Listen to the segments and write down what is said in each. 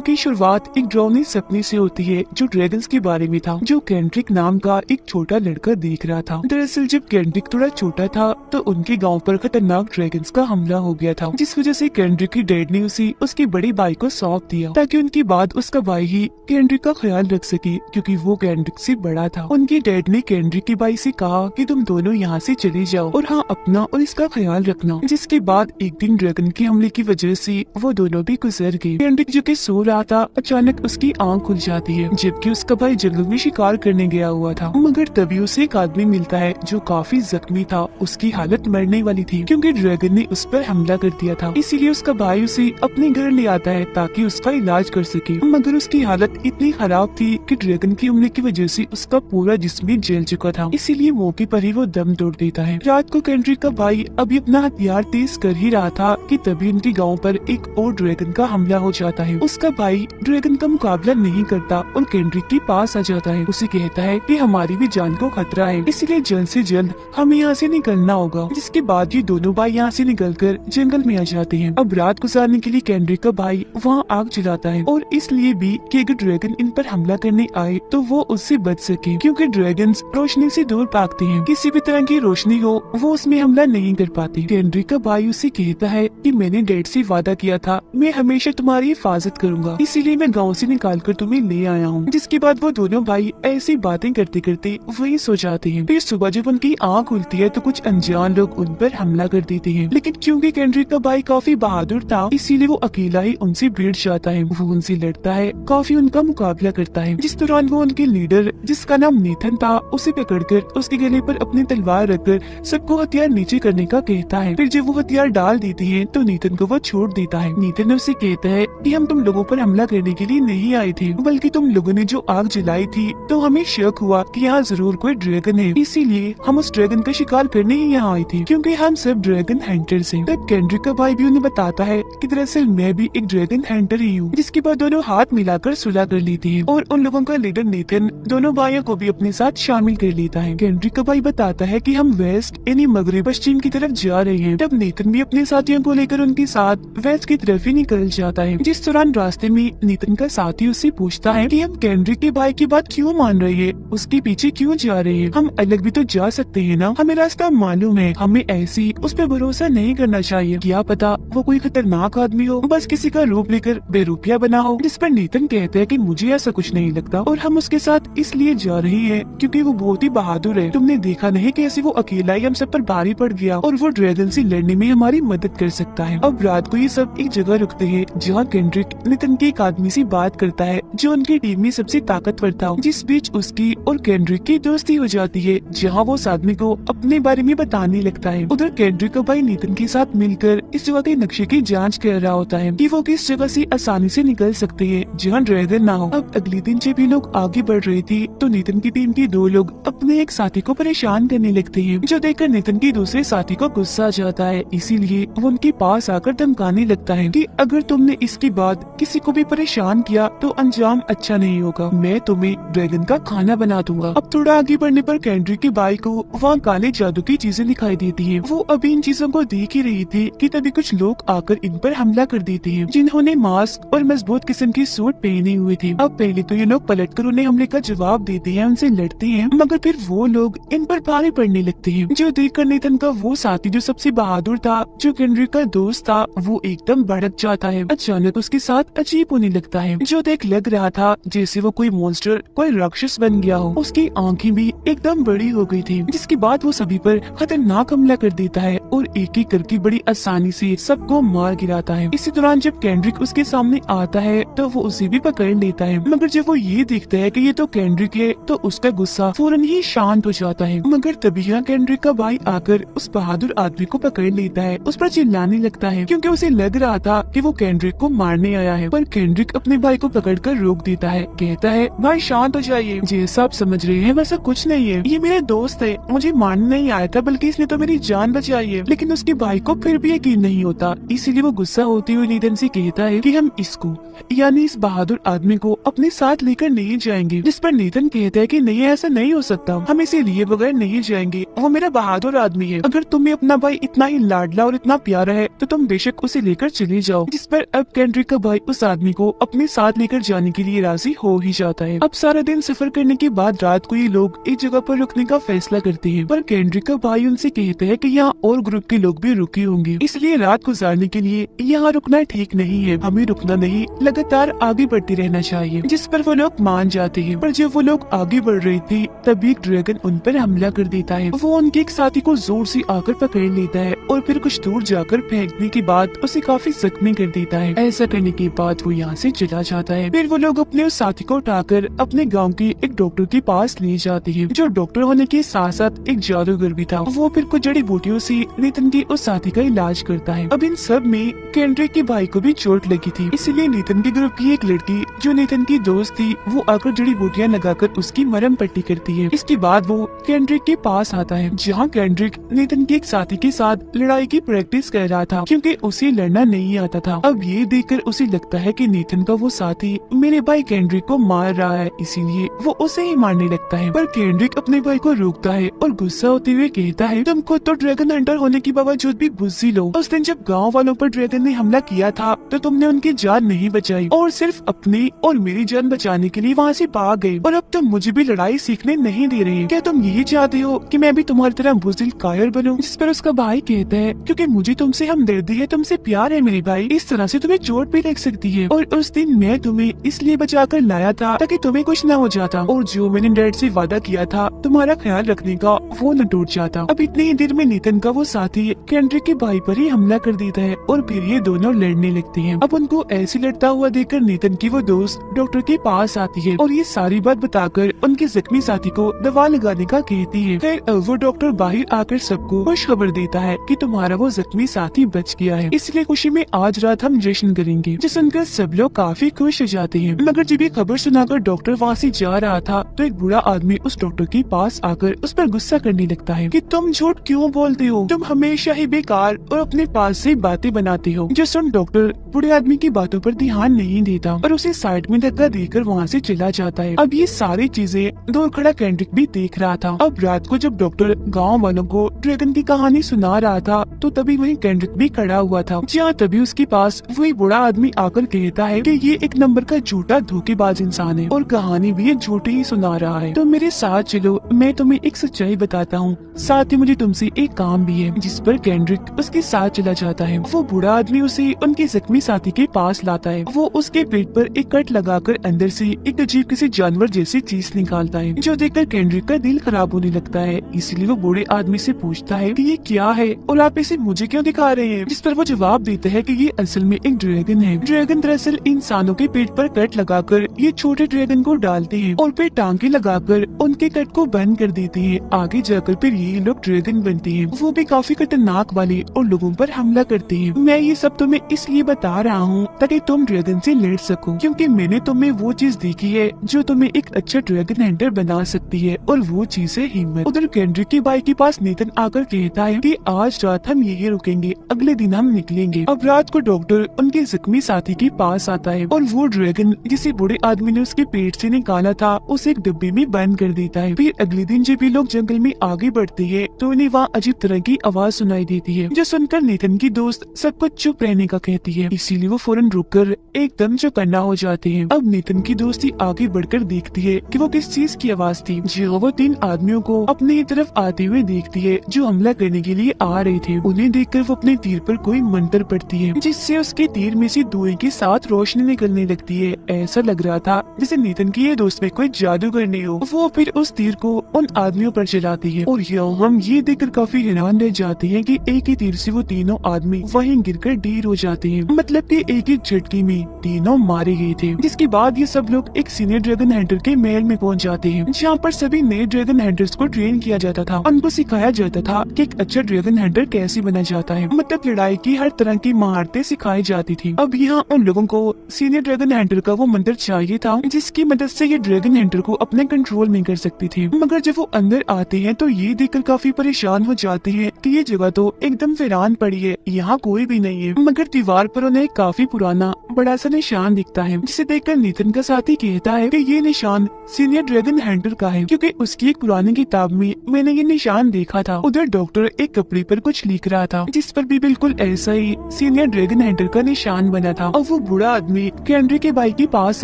की शुरुआत एक डरावनी सपने से होती है जो ड्रैगन्स के बारे में था, जो केंड्रिक नाम का एक छोटा लड़का देख रहा था। दरअसल जब केंड्रिक थोड़ा छोटा था तो उनके गांव पर खतरनाक ड्रैगन्स का हमला हो गया था, जिस वजह से केंड्रिक की डैड ने उसे उसके बड़े भाई को सौंप दिया ताकि उनके बाद उसका भाई ही केंड्रिक का ख्याल रख सके, क्योंकि वो केंड्रिक से बड़ा था। उनके डैड ने केंड्रिक के भाई से कहा कि तुम दोनों यहाँ से चले जाओ और हाँ, अपना और इसका ख्याल रखना। जिसके बाद एक दिन ड्रैगन के हमले की वजह से वो दोनों भी गुजर गए। केंड्रिक जो कि सो रहा था, अचानक उसकी आंख खुल जाती है, जबकि उसका भाई जंगल में शिकार करने गया हुआ था। मगर तभी उसे एक आदमी मिलता है जो काफी जख्मी था, उसकी हालत मरने वाली थी क्योंकि ड्रैगन ने उस पर हमला कर दिया था। इसीलिए उसका भाई उसे अपने घर ले आता है ताकि उसका इलाज कर सके, मगर उसकी हालत इतनी खराब थी कि ड्रैगन के हमले की वजह से उसका पूरा जिस्म ही जल चुका था। इसीलिए मौके पर ही वो दम तोड़ देता है। रात को केंड्रिक का भाई अभी अपना हथियार तेज कर ही रहा था कि तभी उनके गाँव पर एक और ड्रैगन का हमला हो जाता है। उसका भाई ड्रैगन का मुकाबला नहीं करता और केंड्रिक के पास आ जाता है। उसे कहता है कि हमारी भी जान को खतरा है, इसलिए जल्द से जल्द हमें यहाँ से निकलना होगा। जिसके बाद ये दोनों भाई यहाँ से निकलकर जंगल में आ जाते हैं। अब रात गुजारने के लिए केंड्रिक का भाई वहाँ आग जलाता है, और इसलिए भी कि अगर ड्रैगन इन पर हमला करने आए तो वो उससे बच सके, क्योंकि ड्रैगन्स रोशनी से दूर भागते हैं। किसी भी तरह की रोशनी हो वो उसमें हमला नहीं कर पाते। केंड्रिक का भाई उसे कहता है कि मैंने डैड से वादा किया था मैं हमेशा तुम्हारी हिफाजत करूंगा, इसीलिए मैं गाँव से निकाल कर तुम्हें ले आया हूँ। जिसके बाद वो दोनों भाई ऐसी बातें करते करते वही सो जाते हैं। फिर सुबह जब उनकी आँख खुलती है तो कुछ अनजान लोग उन पर हमला कर देते हैं, लेकिन क्योंकि केंड्रिक का भाई काफी बहादुर था इसीलिए वो अकेला ही उनसे भिड़ जाता है। वो उनसे लड़ता है, काफी उनका मुकाबला करता है। जिस दौरान वो उनके लीडर जिसका नाम नेथन था उसे पकड़कर उसके गले पर अपनी तलवार रखकर सबको हथियार नीचे करने का कहता है। फिर जब वो हथियार डाल देती है तो नेथन को वो छोड़ देता है। नेथन उसे कहता है कि हम तुम लोगों पर हमला करने के लिए नहीं आए थे, बल्कि तुम लोगों ने जो आग जलाई थी तो हमें शक हुआ कि यहाँ जरूर कोई ड्रैगन है, इसीलिए हम उस ड्रैगन का शिकार करने ही यहाँ आए थे, क्योंकि हम सब ड्रैगन हंटर्स हैं। तब केंड्रिक का भाई भी उन्हें बताता है कि दरअसल मैं भी एक ड्रैगन हंटर ही हूँ। जिसके बाद दोनों हाथ मिलाकर सुलह कर लेते हैं और उन लोगों का लीडर नेथन दोनों भाइयों को भी अपने साथ शामिल कर लेता है। केंड्रिक का भाई बताता है कि हम वेस्ट यानी मगरब पश्चिम की तरफ जा रहे हैं। तब नेथन भी अपने साथियों को लेकर उनके साथ वेस्ट की तरफ ही निकल जाता है। जिस दौरान रास्ते में नेथन का साथी उससे पूछता है कि हम केंड्रिक के भाई की बात क्यों मान रहे हैं, उसके पीछे क्यों जा रहे हैं, हम अलग भी तो जा सकते हैं ना, हमें रास्ता मालूम है, हमें ऐसी उस पर भरोसा नहीं करना चाहिए, क्या पता वो कोई खतरनाक आदमी हो, बस किसी का रूप लेकर बेरूपिया बना हो। जिस पर नेथन कहते हैं कि मुझे ऐसा कुछ नहीं लगता और हम उसके साथ इसलिए जा रहे हैं क्योंकि वो बहुत ही बहादुर है। तुमने देखा नहीं कैसे वो अकेला ही हम सब पर भारी पड़ गया और वो ड्रैगन से लड़ने में हमारी मदद कर सकता है। अब रात को ये सब एक जगह रुकते हैं जहाँ केंड्रिक नेथन के एक आदमी से बात करता है जो उनकी टीम में सबसे ताकतवर था। जिस बीच उसकी और केंड्रिक की दोस्ती हो जाती है, जहाँ वो उस आदमी को अपने बारे में बताने लगता है। उधर केंड्रिक का भाई नेथन के साथ मिलकर इस जगह के नक्शे की जांच कर रहा होता है कि वो किस जगह से आसानी से निकल सकते हैं जहाँ ड्रैगन ना हो। अब अगले दिन जब ये लोग आगे बढ़ रहे थे तो नेथन की टीम के दो लोग अपने एक साथी को परेशान करने लगते हैं, जो देखकर नेथन के दूसरे साथी को गुस्सा आ जाता है। इसीलिए वो उनके पास आकर धमकाने लगता है कि अगर तुमने इसके बाद किसी को भी परेशान किया तो अंजाम अच्छा नहीं होगा, मैं तुम्हें ड्रैगन का खाना बना दूंगा। अब थोड़ा आगे बढ़ने पर केंड्रिक के भाई को वहाँ काले जादू की चीजें दिखाई देती है। वो अभी इन चीजों को देख ही रही थी कि तभी कुछ लोग आकर इन पर हमला कर देते हैं, जिन्होंने मास्क और मजबूत किस्म की सूट पहने हुए थे। अब पहले तो ये लोग पलटकर उन्हें हमले का जवाब देते हैं, उनसे लड़ते हैं, मगर फिर वो लोग इन पर भारी पड़ने लगते हैं। जो देखकर नेथन का वो साथी जो सबसे बहादुर था, जो केंड्रिक का दोस्त था, वो एकदम भड़क जाता है। अचानक उसके साथ अजीब होने लगता है, जो देख लग रहा था जैसे वो कोई मॉन्स्टर, कोई राक्षस बन गया हो। उसकी आंखें भी एकदम बड़ी हो गई थी। जिसके बाद वो सभी पर खतरनाक हमला कर देता है और एक एक करके बड़ी आसानी से सबको मार गिराता है। इसी दौरान जब केंड्रिक उसके सामने आता है तो वो उसे भी पकड़ लेता है, मगर जब वो ये देखता है कि ये तो केंड्रिक है तो उसका गुस्सा फौरन ही शांत हो जाता है। मगर तभी यहाँ केंड्रिक का भाई आकर उस बहादुर आदमी को पकड़ लेता है, उस पर चिल्लाने लगता है क्योंकि उसे लग रहा था कि वो केंड्रिक को मारने आया है। पर केंड्रिक अपने भाई को पकड़कर रोक देता है, कहता है भाई शांत हो जाइए, जैसा आप समझ रहे हैं वैसा कुछ नहीं है, ये मेरे दोस्त है, मुझे मारने नहीं आया था बल्कि इसने तो मेरी जान बचाई है। लेकिन उसके भाई को फिर भी यकीन नहीं होता, इसीलिए वो गुस्सा होते हुए नेथन से कहता है कि हम इसको यानी इस बहादुर आदमी को अपने साथ लेकर नहीं जाएंगे। जिस पर नेथन कहता है कि नहीं ऐसा नहीं हो सकता, हम इसे लिए बगैर नहीं जाएंगे, वो मेरा बहादुर आदमी है, अगर तुम्हें अपना भाई इतना ही लाडला और इतना प्यारा है तो तुम बेशक उसे लेकर चले जाओ। जिस पर अब केंड्रिक का भाई उस आदमी को अपने साथ लेकर जाने के लिए राजी हो ही जाता है। अब सारा दिन सफर करने के बाद रात को ये लोग एक जगह पर रुकने का फैसला करते हैं, पर केंड्रिक का भाई उनसे कहता है कि यहाँ और ग्रुप के लोग भी रुके होंगे, इसलिए रात गुजारने के लिए यहाँ रुकना ठीक नहीं है, हमें रुकना नहीं, लगातार आगे बढ़ते रहना चाहिए। जिस पर वो लोग मान जाते हैं। पर जब वो लोग आगे बढ़ रहे थे तभी एक ड्रैगन उन पर हमला कर देता है। वो उनके एक साथी को जोर से आकर पकड़ लेता है और फिर कुछ दूर जाकर फेंकने के बाद उसे काफी जख्मी कर देता है। ऐसा करने के बाद वो यहाँ से चला जाता है। फिर वो लोग अपने उस साथी को उठाकर अपने गांव के एक डॉक्टर के पास ले जाते हैं, जो डॉक्टर होने के साथ साथ एक जादूगर भी था। वो फिर कुछ जड़ी बूटियों से नेथन के उस साथी का इलाज करता है। अब इन सब में केंड्रिक के भाई को भी चोट लगी थी, इसलिए नेथन के ग्रुप की एक लड़की जो नेथन की दोस्त थी वो आकर जड़ी बूटियाँ लगाकर उसकी मरहम पट्टी करती है। इसके बाद वो केंड्रिक के पास आता है, जहाँ केंड्रिक नेथन के एक साथी के साथ लड़ाई की प्रैक्टिस कर रहा था, क्योंकि उसे लड़ना नहीं आता था। अब ये देखकर उसे लगता है कि नेथन का वो साथी मेरे भाई केंड्रिक को मार रहा है, इसीलिए वो उसे ही मारने लगता है। पर केंड्रिक अपने भाई को रोकता है और गुस्सा होते हुए कहता है, तुम खुद तो ड्रैगन हंटर होने के बावजूद भी बुद्धि लो। उस दिन जब गाँव वालों पर ड्रैगन ने हमला किया था तो तुमने उनकी जान नहीं बचाई और सिर्फ अपनी और मेरी जान बचाने के लिए वहाँ से भाग गए, और अब तुम मुझे भी लड़ाई सीखने नहीं दे रहे। क्या तुम यही चाहते हो कि मैं भी तुम्हारी तरह बुज़दिल कायर बनूं? जिस पर उसका भाई कहता है, क्योंकि मुझे तुमसे हमदर्दी है, तुमसे प्यार है मेरे भाई, इस तरह से तुम्हें चोट भी लग सकती है, और उस दिन मैं तुम्हें इसलिए बचा कर लाया था ताकि तुम्हें कुछ न हो जाता, और जो मैंने डैड से वादा किया था तुम्हारा ख्याल रखने का वो न टूट जाता। अब इतनी ही देर में नेथन का वो साथी केंड्रिक के भाई पर ही हमला कर देता है और फिर ये दोनों लड़ने लगते हैं। अब उनको ऐसे लड़ता हुआ देखकर नेथन की वो दोस्त डॉक्टर के पास आती है और ये सारी बात बताकर उनके जख्मी साथी को दवा लगाने का कहती है। फिर वो डॉक्टर बाहर आकर सबको खुश खबर देता है कि तुम्हारा वो जख्मी साथी बच गया है, इसलिए खुशी में आज रात हम जश्न करेंगे। जिस सुनकर सब लोग काफी खुश हो जाते हैं। मगर जब ये खबर सुनाकर डॉक्टर वहाँ से जा रहा था तो एक बुरा आदमी उस डॉक्टर के पास आकर उस पर गुस्सा करने लगता है कि तुम झूठ क्यों बोलते हो, तुम हमेशा ही बेकार और अपने पास से बातें बनाते हो। जो सुन डॉक्टर बुरे आदमी की बातों पर ध्यान नहीं देता और उसे साइड में धक्का देकर वहाँ से चला जाता है। अब ये सारी चीजें दूर खड़ा केंड्रिक भी देख रहा था। अब रात को जब डॉक्टर गाँव वालों को ड्रैगन की कहानी सुना रहा था तो तभी वहीं केंड्रिक भी खड़ा हुआ था, जहाँ तभी उसके पास वही बुरा आदमी आकर कहता है कि ये एक नंबर का झूठा धोखेबाज इंसान है और कहानी भी ये झूठी ही सुना रहा है। तो मेरे साथ चलो, मैं तुम्हें एक सच्चाई बताता हूँ, साथ ही मुझे तुमसे एक काम भी है। जिस पर केंड्रिक उसके साथ चला जाता है। वो बुरा आदमी उसे उनके जख्मी साथी के पास लाता है। वो उसके पेट पर एक कट लगाकर अंदर से एक अजीब किसी जानवर जैसी चीज निकालता है, जो देखकर केंड्रिक का दिल खराब होने लगता है। इसलिए वो बूढ़े आदमी से पूछता है कि ये क्या है और आप इसे मुझे क्यों दिखा रहे हैं? जिस पर वो जवाब देता है कि ये असल में एक ड्रैगन है। ड्रैगन दरअसल इंसानों के पेट पर कट लगाकर ये छोटे ड्रैगन को डालते हैं और फिर टांगे लगाकर उनके कट को बंद कर देते हैं। आगे जाकर फिर ये लोग ड्रैगन बनते हैं, वो भी काफी खतरनाक वाले, और लोगों पर हमला करते हैं। मैं ये सब तुम्हें इसलिए बता रहा हूँ ताकि तुम ड्रैगन से लड़ सको, क्योंकि मैंने तुम्हें वो चीज देखी है जो तुम्हें एक अच्छा ड्रैगन हंटर बना सकती है, और वो चीज है हिम्मत। उधर केंड्रिक के भाई के पास नेथन आकर कहता है कि आज रात हम यही रुकेंगे, अगले दिन हम निकलेंगे। अब रात को डॉक्टर उनके जख्मी साथी के पास आता है और वो ड्रैगन जिसे बूढ़े आदमी ने उसके पेट से निकाला था उसे एक डिब्बे में बंद कर देता है। फिर अगले दिन जब ये लोग जंगल में आगे बढ़ते हैं तो उन्हें वहाँ अजीब तरह की आवाज सुनाई देती है, जो सुनकर नेथन की दोस्त सबको चुप रहने का कहती है। इसीलिए वो फौरन रुककर एकदम चौकन्ना हो जाते हैं। अब नेथन की दोस्ती आगे बढ़कर देखती है कि वो किस चीज की आवाज थी। जो वो तीन आदमियों को अपनी तरफ आते हुए देखती है जो हमला करने के लिए आ रहे थे। उन्हें देखकर वो अपने तीर पर कोई मंत्र पढ़ती है, जिससे उसके तीर में से धुएं के साथ रोशनी निकलने लगती है। ऐसा लग रहा था जैसे नेथन की ये दोस्त में कोई जादूगर नहीं हो। वो फिर उस तीर को उन आदमियों पर चलाती है और हम ये देखकर काफी हैरान रह जाते हैं कि एक ही तीर से वो तीनों आदमी वहीं गिरकर ढेर हो जाते हैं। मतलब कि एक ही झटके में तीनों मारे गए थे। जिसके बाद ये सब लोग एक सीनियर ड्रैगन हंटर के महल में पहुंच जाते हैं, जहाँ पर सभी नए ड्रैगन हंटर्स को ट्रेन किया जाता था। उनको सिखाया जाता था कि एक अच्छा ड्रैगन हंटर कैसे बना जाता है, मतलब लड़ाई की हर तरह की महारतें सिखाई जाती थी। अब यहाँ उन लोगों को सीनियर ड्रैगन हंटर का वो मंत्र चाहिए था जिसकी मदद से ये ड्रैगन हंटर को अपने कंट्रोल में कर सकती थी। मगर जब वो अंदर आते हैं तो ये देखकर काफी परेशान हो जाते हैं कि ये जगह तो एकदम वीरान पड़ी है, यहाँ कोई भी नहीं है। मगर दीवार पर उन्हें काफी पुराना बड़ा सा निशान दिखता है, जिसे देखकर नीथन का साथी कहता है कि ये निशान सीनियर ड्रैगन हंटर का है, क्योंकि उसकी एक पुरानी किताब में मैंने ये निशान देखा था। उधर डॉक्टर एक कपड़े पर कुछ लिख रहा था, जिस पर भी बिल्कुल ऐसा ही सीनियर ड्रैगन हंटर का निशान बना था। और वो बूढ़ा आदमी कैंड्रिक के भाई के पास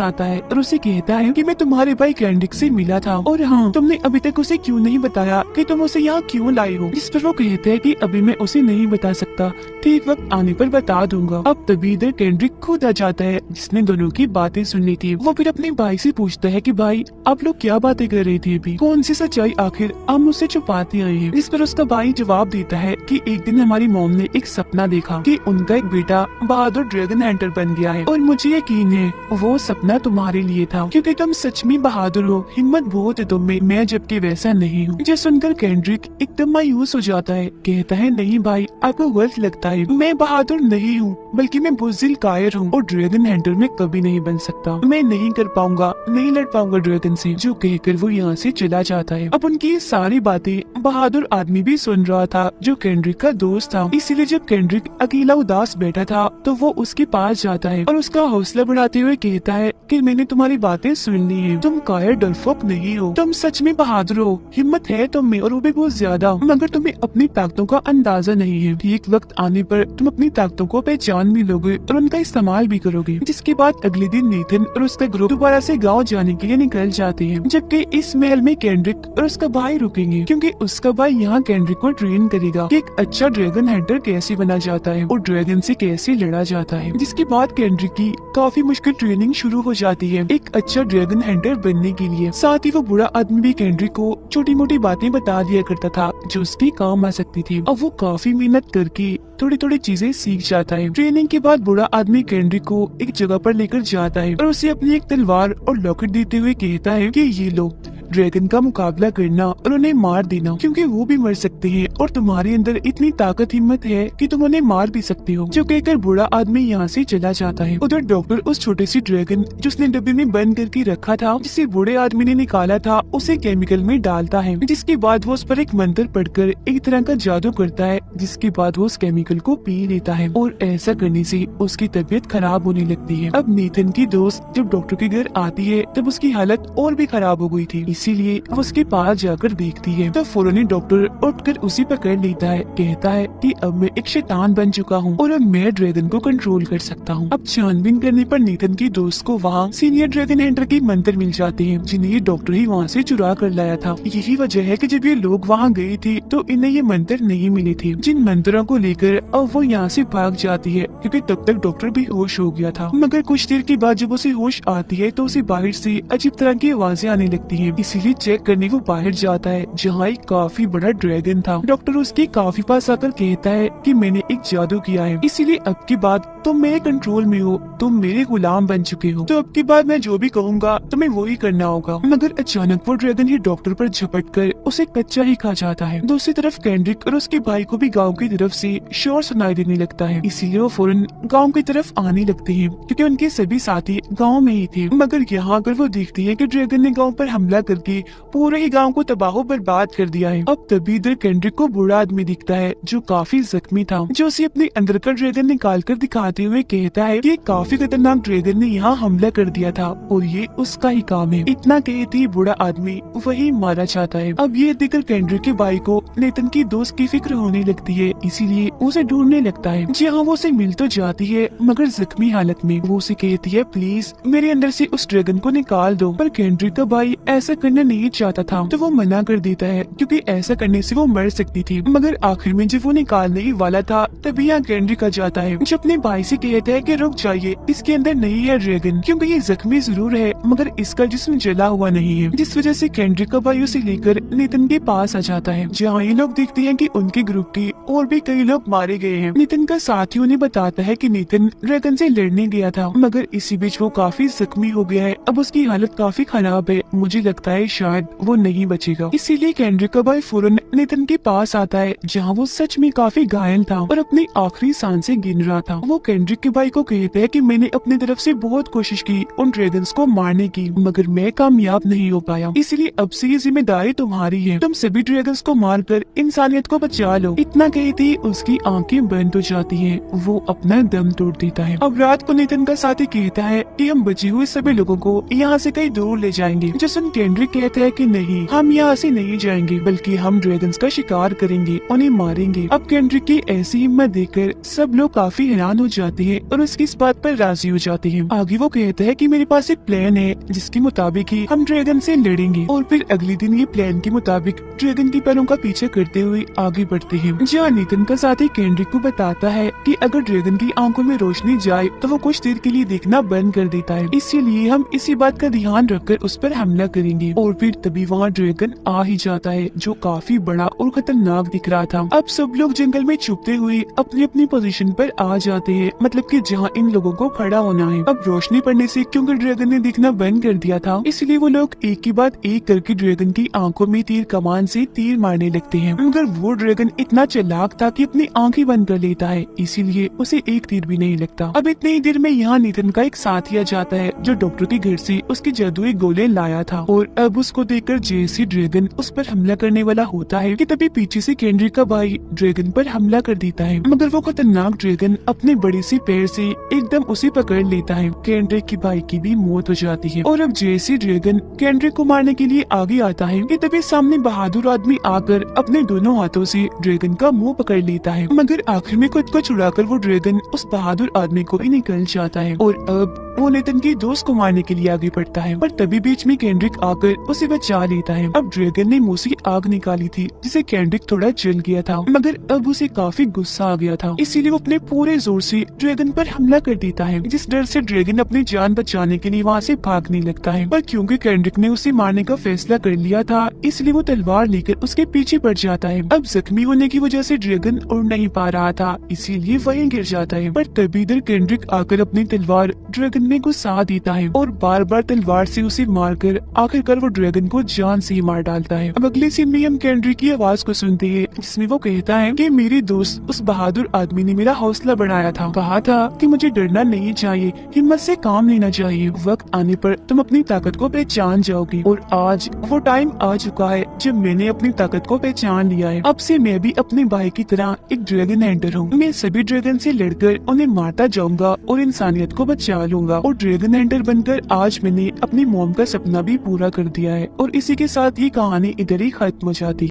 आता है और उसे कहता है कि मैं तुम्हारे भाई कैंड्रिक से मिला था, और हाँ, तुमने अभी तक उसे क्यों नहीं बताया कि तुम उसे यहाँ क्यों लाए हो। जिस पर वो कहते हैं कि अभी मैं उसे नहीं बता सकता, ठीक वक्त आने पर बता दूंगा। अब तभी इधर कैंड्रिक खुद आ जाता है, जिसने दोनों की बातें सुननी थी। वो फिर अपने भाई से पूछता है कि भाई, आप लोग क्या बातें कर रहे थे अभी, कौन सी सच्चाई आखिर आप मुझसे छुपाते आए हैं। इस पर उसका भाई जवाब देता है कि एक दिन हमारी मॉम ने एक सपना देखा कि उनका एक बेटा बहादुर ड्रैगन हंटर बन गया है, और मुझे यकीन है वो सपना तुम्हारे लिए था, क्योंकि तुम सच में बहादुर हो, हिम्मत बहुत है तुम में, मैं जबकि वैसा नहीं हूँ। जो सुनकर कैंड्रिक एकदम मायूस हो जाता है, कहता है नहीं भाई, आपको गलत लगता है, मैं बहादुर नहीं हूँ, बल्कि मैं बुज़दिल कायर हूँ, और ड्रैगन हंटर में कभी नहीं बन सकता, मैं नहीं कर पाऊंगा, नहीं लड़ पाऊंगा ड्रैगन से। जो कहकर वो यहाँ से चला जाता है। अब उनकी सारी बातें बहादुर आदमी भी सुन रहा था, जो कैंड्रिक का दोस्त था। इसीलिए जब कैंड्रिक अकेला उदास बैठा था तो वो उसके पास जाता है और उसका हौसला बढ़ाते हुए कहता है कि मैंने तुम्हारी बातें सुन ली है, तुम कायर डरपोक नहीं हो, तुम सच में बहादुर हो, हिम्मत है तुम में, और वो भी बहुत ज्यादा, मगर तुम्हें अपनी ताकतों का अंदाजा नहीं है। ठीक वक्त आने पर तुम अपनी ताकतों को पहचान भी लोगे और उनका इस्तेमाल भी करोगे। जिसके बाद अगले दिन नीथन और उसका ग्रुप दोबारा से गाँव जाने के लिए निकल जाते हैं, जबकि इस महल में कैंड्रिक और उसका भाई रुकेंगे, क्योंकि उसका भाई यहाँ कैंड्रिक को ट्रेन करेगा कि एक अच्छा ड्रैगन हंटर कैसे बना जाता है और ड्रैगन से कैसे लड़ा जाता है। जिसके बाद कैंड्रिक की काफी मुश्किल ट्रेनिंग शुरू हो जाती है एक अच्छा ड्रैगन हंटर बनने के लिए। साथ ही वो बुरा आदमी भी कैंड्रिक को छोटी मोटी बातें बता दिया करता था जो उसके काम आ सकती थी। अब वो काफी मेहनत करके थोड़ी थोड़ी चीजें सीख जाता है। ट्रेनिंग के बाद बुरा आदमी कैंड्रिक को एक जगह पर लेकर जाता है और उसे अपनी एक तलवार और लॉकेट देते हुए कहता है कि ये लो, ड्रैगन का मुकाबला करना और उन्हें मार देना, क्योंकि वो भी मर सकते हैं और तुम्हारे अंदर इतनी ताकत हिम्मत है कि तुम उन्हें मार भी सकते हो। जो कहकर बुरा आदमी यहाँ से चला जाता है। उधर डॉक्टर उस छोटे सी ड्रैगन जो उसने डब्बे में बंद करके रखा था, जिसे बूढ़े आदमी ने निकाला था, उसे केमिकल में डालता है, जिसके बाद वो उस पर एक मंत्र पढ़कर एक तरह का जादू करता है, जिसके बाद वो उस केमिकल को पी लेता है और ऐसा करने से उसकी तबीयत खराब होने लगती है। अब नीथन की दोस्त जब डॉक्टर के घर आती है तब उसकी हालत और भी खराब हो गई थी, इसीलिए वो उसके पास जाकर देखती है तो फौरन डॉक्टर उठकर उसी पकड़ लेता है, कहता है कि अब मैं एक शैतान बन चुका हूँ और अब मैं ड्रैगन को कंट्रोल कर सकता हूँ। अब छानबीन करने पर नीथन की दोस्त को वहाँ सीनियर ड्रैगन हंटर की मंत्र मिल जाते हैं, जिन्हें ये डॉक्टर ही वहाँ से चुरा कर लाया था। यही वजह है कि जब ये लोग वहाँ गए थे तो इन्हें ये मंत्र नहीं मिले थे, जिन मंत्रों को लेकर अब वो यहाँ से भाग जाती है, क्योंकि तब तक डॉक्टर भी होश हो गया था। मगर कुछ देर के बाद जब उसे होश आती है तो उसे बाहर से अजीब तरह की आवाजें आने लगती है, इसीलिए चेक करने को बाहर जाता है, जहाँ एक काफी बड़ा ड्रैगन था। डॉक्टर उसके काफी पास आकर कहता है कि मैंने एक जादू किया है, इसीलिए अब की बाद तुम मेरे कंट्रोल में हो, तुम मेरे गुलाम बन चुके हो, तो अब की बाद मैं जो भी कहूँगा तुम्हें वो ही करना होगा। मगर अचानक वो ड्रैगन ही डॉक्टर पर झपट कर उसे कच्चा ही खा जाता है। दूसरी तरफ कैंड्रिक और उसके भाई को भी गाँव की तरफ से शोर सुनाई देने लगता है, इसीलिए वो फौरन गाँव की तरफ आने लगते हैं, क्योंकि उनके सभी साथी गाँव में ही थे। मगर यहाँ अगर वो देखती है कि ड्रैगन ने गाँव पर हमला करके पूरे ही गांव को तबाह बर्बाद कर दिया है। अब तभी इधर कैंड्रिक को बूढ़ा आदमी दिखता है जो काफी जख्मी था, जो उसे अपने अंदर का ड्रैगन निकाल कर दिखाते हुए कहता है कि काफी खतरनाक ड्रैगन ने यहाँ हमला कर दिया था और ये उसका ही काम है। इतना कहते ही बूढ़ा आदमी वही मारा जाता है। अब ये देखकर कैंड्रिक के भाई को नीथन की दोस्त की फिक्र होने लगती है, इसीलिए उसे ढूंढने लगता है। जी हाँ, वो उसे मिल तो जाती है मगर जख्मी हालत में। वो उसे कहती है प्लीज मेरे अंदर से उस ड्रैगन को निकाल दो, पर कैंड्रिक का भाई ऐसा करना नहीं चाहता था तो वो मना कर देता है, क्योंकि ऐसा करने से वो मर सकती थी। मगर आखिर में जब वो निकालने ही वाला था तभी यहाँ कैंड्रिक आ जाता है, जो अपने भाई से कहता है कि रुक जाइए, इसके अंदर नहीं है ड्रैगन, क्योंकि ये जख्मी जरूर है मगर इसका जिस्म जला हुआ नहीं है। जिस वजह से कैंड्रिक का भाई उसे लेकर नीथन के पास आ जाता है, जहाँ ये लोग देखते हैं कि उनके ग्रुप के और भी कई लोग मारे गए हैं। नीथन का साथी उन्हें बताता है कि नीथन ड्रैगन से लड़ने गया था, मगर इसी बीच वो काफी जख्मी हो गया है। अब उसकी हालत काफी खराब है मुझे लगता है शायद वो नहीं बचेगा। इसीलिए केंड्रिक का भाई फौरन नेथन के पास आता है, जहाँ वो सच में काफी घायल था और अपनी आखिरी सांसें गिन रहा था। वो केंड्रिक के भाई को कहता है कि मैंने अपनी तरफ से बहुत कोशिश की उन ड्रैगन्स को मारने की, मगर मैं कामयाब नहीं हो पाया। इसलिए अब से ये जिम्मेदारी तुम्हारी है, तुम सभी ड्रैगन्स को मारकर इंसानियत को बचा लो। इतना कहते ही उसकी आंखें बंद हो जाती हैं, वो अपना दम तोड़ देता है। अब रात को नेथन का साथी कहता है कि हम बचे हुए सभी लोगों को यहाँ से कहीं दूर ले जाएंगे। जो सुन केंड्रिक कहता है कि नहीं, हम यहाँ से नहीं जाएंगे, बल्कि हम ड्रैगन्स का शिकार करेंगे, उन्हें मारेंगे। अब केंड्रिक की ऐसी हिम्मत देखकर सब लोग काफी हैरान हो जाते हैं और उसकी इस बात पर राजी हो जाते हैं। आगे वो कहता है कि मेरे पास एक प्लान है जिसके मुताबिक ही हम ड्रैगन से लड़ेंगे। और फिर अगले दिन ये प्लान के मुताबिक ड्रैगन की पैरों का पीछे करते हुए आगे बढ़ते हैं। जहाँ नेथन का साथी केंड्रिक को बताता है कि अगर ड्रैगन की आंखों में रोशनी जाए तो वो कुछ देर के लिए देखना बंद कर देता है, इसीलिए हम इसी बात का ध्यान रखकर उस पर हमला करेंगे। और फिर तभी वहाँ ड्रैगन आ ही जाता है, जो काफी बड़ा और खतरनाक दिख रहा था। अब सब लोग जंगल में छुपते हुए अपनी अपनी पोजीशन पर आ जाते हैं, मतलब कि जहाँ इन लोगों को खड़ा होना है। अब रोशनी पड़ने से क्योंकि ड्रैगन ने दिखना बंद कर दिया था, इसलिए वो लोग एक के बाद एक करके ड्रैगन की आंखों में तीर कमान से तीर मारने लगते हैं। मगर वो ड्रैगन इतना चालाक था कि अपनी आंखें बंद कर लेता है, इसीलिए उसे एक तीर भी नहीं लगता। अब इतनी ही देर में यहाँ नेथन का एक साथी आ जाता है, जो डॉक्टर के घर से उसकी जादुई गोले लाया था। और अब उसको देखकर जैसे ड्रैगन उस पर हमला करने वाला होता है कि तभी पीछे से केंड्रिक का भाई ड्रैगन पर हमला कर देता है। मगर वो खतरनाक ड्रैगन अपने बड़े से पैर से एकदम उसे पकड़ लेता है। केंड्रिक के भाई की भी मौत हो जाती है। और अब जैसे ड्रैगन केंड्रिक को मारने के लिए आगे आता है कि तभी सामने बहादुर आदमी आकर अपने दोनों हाथों से ड्रैगन का मुंह पकड़ लेता है। मगर आखिर में खुद को छुड़ाकर वो ड्रैगन उस बहादुर आदमी को ही निकल जाता है और अब वो नेथन की दोस्त को मारने के लिए आगे बढ़ता है। पर तभी बीच में केंड्रिक आकर उसे बचा लेता है। अब ड्रैगन ने मुंह से आग निकाली थी, जिसे केंड्रिक थोड़ा जल गया था, मगर अब उसे काफी गुस्सा आ गया था, इसीलिए वो अपने पूरे जोर से ड्रैगन पर हमला कर देता है, जिस डर से ड्रैगन अपनी जान बचाने के लिए वहाँ से भागने लगता है। पर क्योंकि केंड्रिक ने उसे मारने का फैसला कर लिया था, इसलिए वो तलवार लेकर उसके पीछे पड़ जाता है। अब जख्मी होने की वजह से ड्रैगन उड़ नहीं पा रहा था, इसीलिए वहीं गिर जाता है। पर तभी इधर केंड्रिक आकर अपनी तलवार ड्रैगन में घुसा देता है और बार बार तलवार से उसे मारकर आखिरकार वो ड्रैगन को जान से ही मार डालता है। अब अगले सीन में हम केंड्रिक की आवाज को सुनते हैं, जिसमें वो कहता है कि मेरे दोस्त उस बहादुर आदमी ने मेरा हौसला बढ़ाया था, कहा था कि मुझे डरना नहीं चाहिए, हिम्मत से काम लेना चाहिए, वक्त आने पर तुम अपनी ताकत को पहचान जाओगे। और आज वो टाइम आ चुका है जब मैंने अपनी ताकत को पहचान लिया है। अब से मैं भी अपने भाई की तरह एक ड्रैगन हंटर हूँ। मैं सभी ड्रैगन से लड़कर उन्हें मारता जाऊंगा और इंसानियत को बचा लूंगा। और ड्रैगन हंटर बनकर आज मैंने अपनी मॉम का सपना भी पूरा कर दिया है। और इसी के साथ ये कहानी इधर ही खत्म हो जाती है।